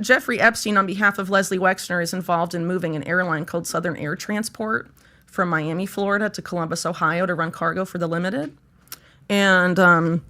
Jeffrey Epstein, on behalf of Leslie Wexner, is involved in moving an airline called Southern Air Transport from Miami, Florida to Columbus, Ohio to run cargo for the Limited. And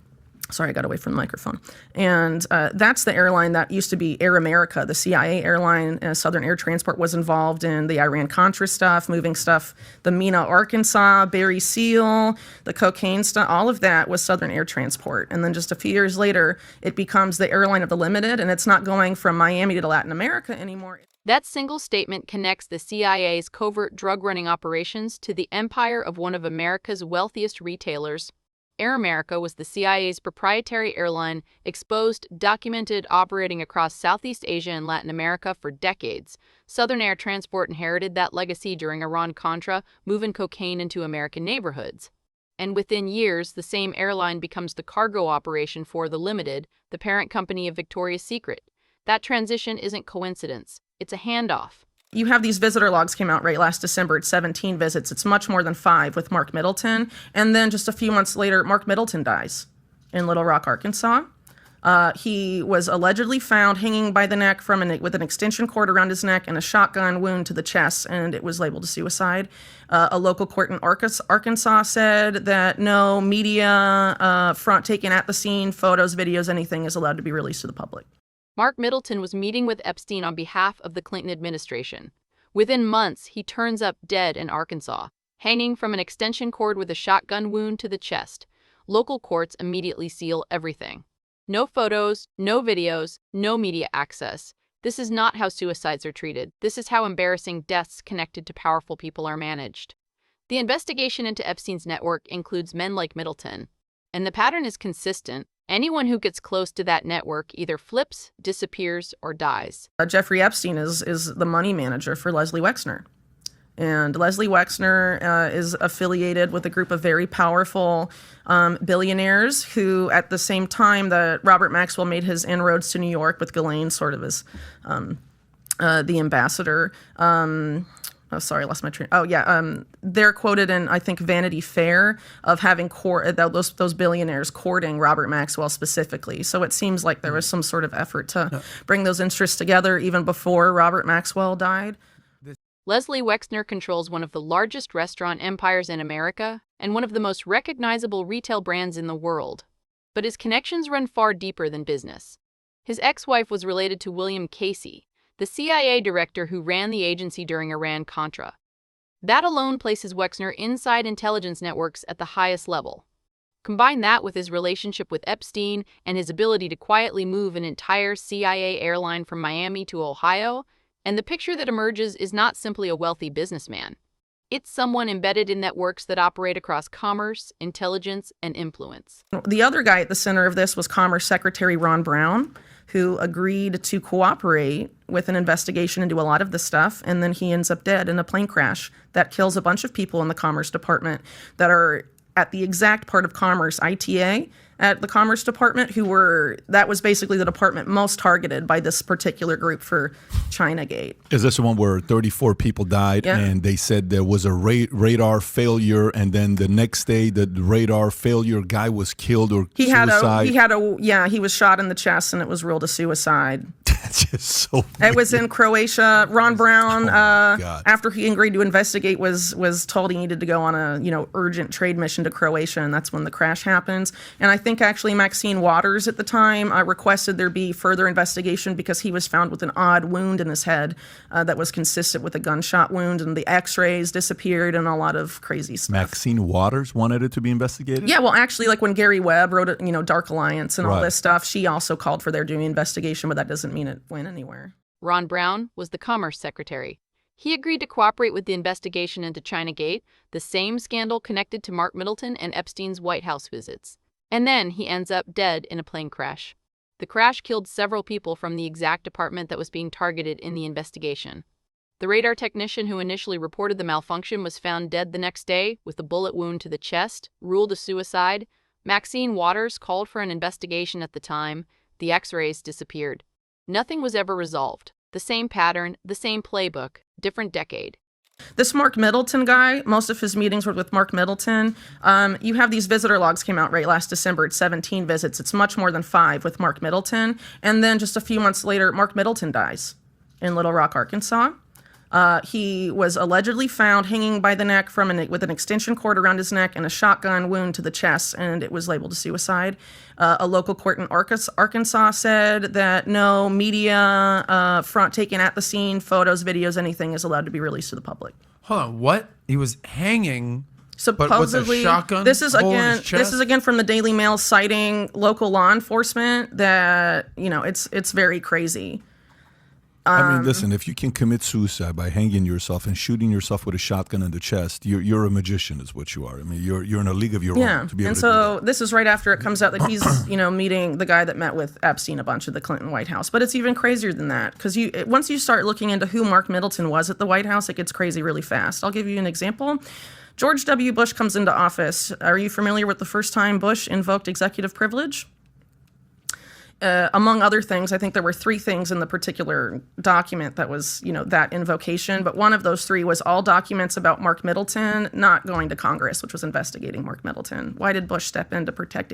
sorry, I got away from the microphone. And that's the airline that used to be Air America, the CIA airline. Southern Air Transport was involved in the Iran-Contra stuff, moving stuff, the Mena, Arkansas, Berry Seal, the cocaine stuff, all of that was Southern Air Transport. And then just a few years later, it becomes the airline of the Limited, and it's not going from Miami to Latin America anymore. That single statement connects the CIA's covert drug-running operations to the empire of one of America's wealthiest retailers. Air America was the CIA's proprietary airline, exposed, documented, operating across Southeast Asia and Latin America for decades. Southern Air Transport inherited that legacy during Iran-Contra, moving cocaine into American neighborhoods. And within years, the same airline becomes the cargo operation for the Limited, the parent company of Victoria's Secret. That transition isn't coincidence. It's a handoff. You have these visitor logs came out right last December. It's 17 visits. It's much more than 5 with Mark Middleton. And then just a few months later, Mark Middleton dies in Little Rock, Arkansas. He was allegedly found hanging by the neck with an extension cord around his neck and a shotgun wound to the chest, and it was labeled a suicide. A local court in Arkansas said that no media front taken at the scene, photos, videos, anything is allowed to be released to the public. Mark Middleton was meeting with Epstein on behalf of the Clinton administration. Within months, he turns up dead in Arkansas, hanging from an extension cord with a shotgun wound to the chest. Local courts immediately seal everything. No photos, no videos, no media access. This is not how suicides are treated. This is how embarrassing deaths connected to powerful people are managed. The investigation into Epstein's network includes men like Middleton, and the pattern is consistent. Anyone who gets close to that network either flips, disappears, or dies. Jeffrey Epstein is the money manager for Leslie Wexner. And Leslie Wexner is affiliated with a group of very powerful billionaires who, at the same time that Robert Maxwell made his inroads to New York with Ghislaine sort of as the ambassador. Oh, sorry, I lost my train. Oh, yeah. They're quoted in, I think, Vanity Fair of having those billionaires courting Robert Maxwell specifically. So it seems like there was some sort of effort to bring those interests together even before Robert Maxwell died. Leslie Wexner controls one of the largest restaurant empires in America and one of the most recognizable retail brands in the world. But his connections run far deeper than business. His ex-wife was related to William Casey, the CIA director who ran the agency during Iran-Contra. That alone places Wexner inside intelligence networks at the highest level. Combine that with his relationship with Epstein and his ability to quietly move an entire CIA airline from Miami to Ohio, and the picture that emerges is not simply a wealthy businessman. It's someone embedded in networks that operate across commerce, intelligence, and influence. The other guy at the center of this was Commerce Secretary Ron Brown, who agreed to cooperate with an investigation into a lot of this stuff, and then he ends up dead in a plane crash that kills a bunch of people in the Commerce Department that are at the exact part of Commerce, ITA, at the Commerce Department, that was basically the department most targeted by this particular group for Chinagate. Is this the one where 34 people died and they said there was a radar failure, and then the next day the radar failure guy was killed or suicide? He was shot in the chest and it was ruled a suicide. That's just so weird. It was in Croatia. Ron Brown, after he agreed to investigate, was told he needed to go on a urgent trade mission to Croatia, and that's when the crash happens. And I think actually Maxine Waters at the time requested there be further investigation because he was found with an odd wound in his head that was consistent with a gunshot wound, and the x-rays disappeared and a lot of crazy stuff. Maxine Waters wanted it to be investigated? Yeah, well, actually, like when Gary Webb wrote Dark Alliance and all this stuff, she also called for their doing investigation, but that doesn't mean it went anywhere. Ron Brown was the Commerce Secretary. He agreed to cooperate with the investigation into Chinagate, the same scandal connected to Mark Middleton and Epstein's White House visits. And then he ends up dead in a plane crash. The crash killed several people from the exact department that was being targeted in the investigation. The radar technician who initially reported the malfunction was found dead the next day with a bullet wound to the chest, ruled a suicide. Maxine Waters called for an investigation at the time. The x-rays disappeared. Nothing was ever resolved. The same pattern, the same playbook, different decade. This Mark Middleton guy, most of his meetings were with Mark Middleton. You have these visitor logs came out right last December. It's 17 visits. It's much more than 5 with Mark Middleton. And then just a few months later, Mark Middleton dies in Little Rock, Arkansas. He was allegedly found hanging by the neck with an extension cord around his neck and a shotgun wound to the chest, and it was labeled a suicide. A local court in Arkansas said that no media front taken at the scene, photos, videos, anything is allowed to be released to the public. Hold on, what? He was hanging, supposedly, but with a shotgun this is hole in his again. chest? This is again from the Daily Mail citing local law enforcement that it's very crazy. I mean, listen, if you can commit suicide by hanging yourself and shooting yourself with a shotgun in the chest, you're a magician is what you are. I mean, you're in a league of your own to be able to do that. This is right after it comes out that he's, meeting the guy that met with Epstein a bunch of the Clinton White House. But it's even crazier than that, because once you start looking into who Mark Middleton was at the White House, it gets crazy really fast. I'll give you an example. George W. Bush comes into office. Are you familiar with the first time Bush invoked executive privilege? Among other things, I think there were 3 things in the particular document that was, that invocation. But one of those 3 was all documents about Mark Middleton not going to Congress, which was investigating Mark Middleton. Why did Bush step in to protect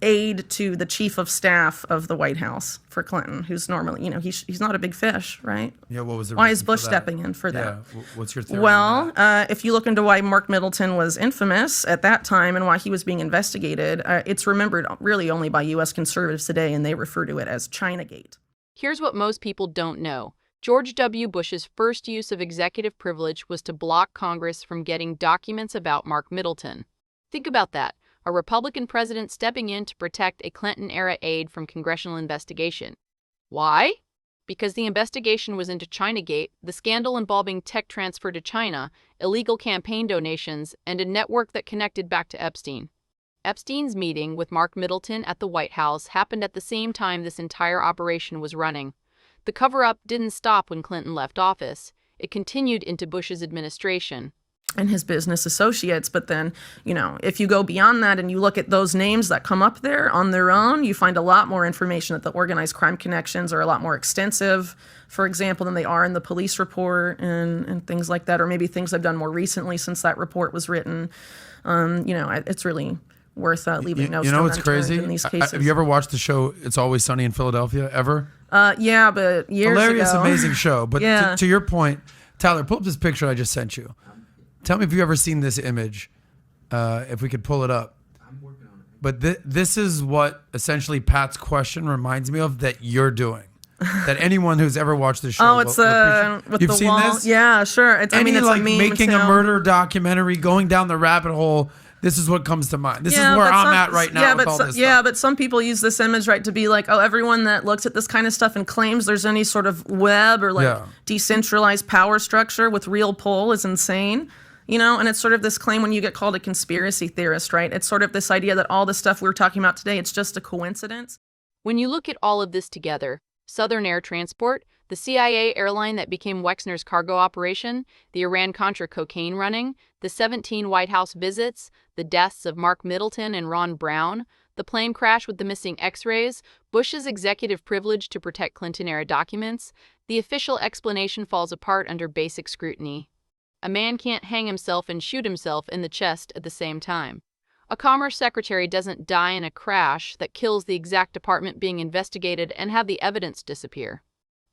aid to the chief of staff of the White House for Clinton, who's normally, he's not a big fish, right? Yeah, what was the Why reason is Bush for that? stepping in for that? Yeah, what's your theory? Well, on that? if you look into why Mark Middleton was infamous at that time and why he was being investigated, it's remembered really only by U.S. conservatives today, and they refer to it as Chinagate. Here's what most people don't know. George W. Bush's first use of executive privilege was to block Congress from getting documents about Mark Middleton. Think about that. A Republican president stepping in to protect a Clinton-era aide from congressional investigation. Why? Because the investigation was into Chinagate, the scandal involving tech transfer to China, illegal campaign donations, and a network that connected back to Epstein. Epstein's meeting with Mark Middleton at the White House happened at the same time this entire operation was running. The cover-up didn't stop when Clinton left office. It continued into Bush's administration. And his business associates. But then, if you go beyond that and you look at those names that come up there on their own, you find a lot more information that the organized crime connections are a lot more extensive, for example, than they are in the police report and things like that, or maybe things I've done more recently since that report was written. It's really worth leaving no stone what's unturned crazy? in these cases. Have you ever watched the show It's Always Sunny in Philadelphia, ever? Yeah, but years Hilarious, ago. amazing show. But Yeah. to your point, Tyler, pull up this picture I just sent you. Tell me if you've ever seen this image, if we could pull it up. I'm working on it. But this is what essentially Pat's question reminds me of that you're doing. That anyone who's ever watched the show it's will appreciate. with You've the seen wall. this? Yeah, sure. It's Any it's like a meme making too. a murder documentary, going down the rabbit hole. This is what comes to mind. This is where but I'm at right now Yeah, with but all this yeah, stuff. but some people use this image, right, to be like, oh, everyone that looks at this kind of stuff and claims there's any sort of web or like decentralized power structure with real pull is insane. And it's sort of this claim when you get called a conspiracy theorist, right? It's sort of this idea that all the stuff we're talking about today, it's just a coincidence. When you look at all of this together, Southern Air Transport, the CIA airline that became Wexner's cargo operation, the Iran-Contra cocaine running, the 17 White House visits, the deaths of Mark Middleton and Ron Brown, the plane crash with the missing X-rays, Bush's executive privilege to protect Clinton-era documents, the official explanation falls apart under basic scrutiny. A man can't hang himself and shoot himself in the chest at the same time. A commerce secretary doesn't die in a crash that kills the exact department being investigated and have the evidence disappear.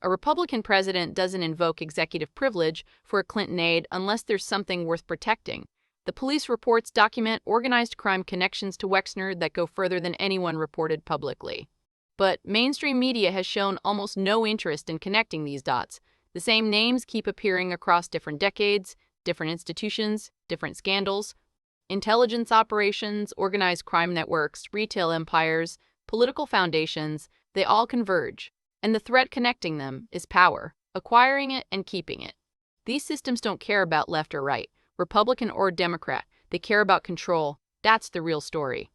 A Republican president doesn't invoke executive privilege for a Clinton aide unless there's something worth protecting. The police reports document organized crime connections to Wexner that go further than anyone reported publicly. But mainstream media has shown almost no interest in connecting these dots. The same names keep appearing across different decades, different institutions, different scandals. Intelligence operations, organized crime networks, retail empires, political foundations, they all converge. And the thread connecting them is power, acquiring it and keeping it. These systems don't care about left or right, Republican or Democrat. They care about control. That's the real story.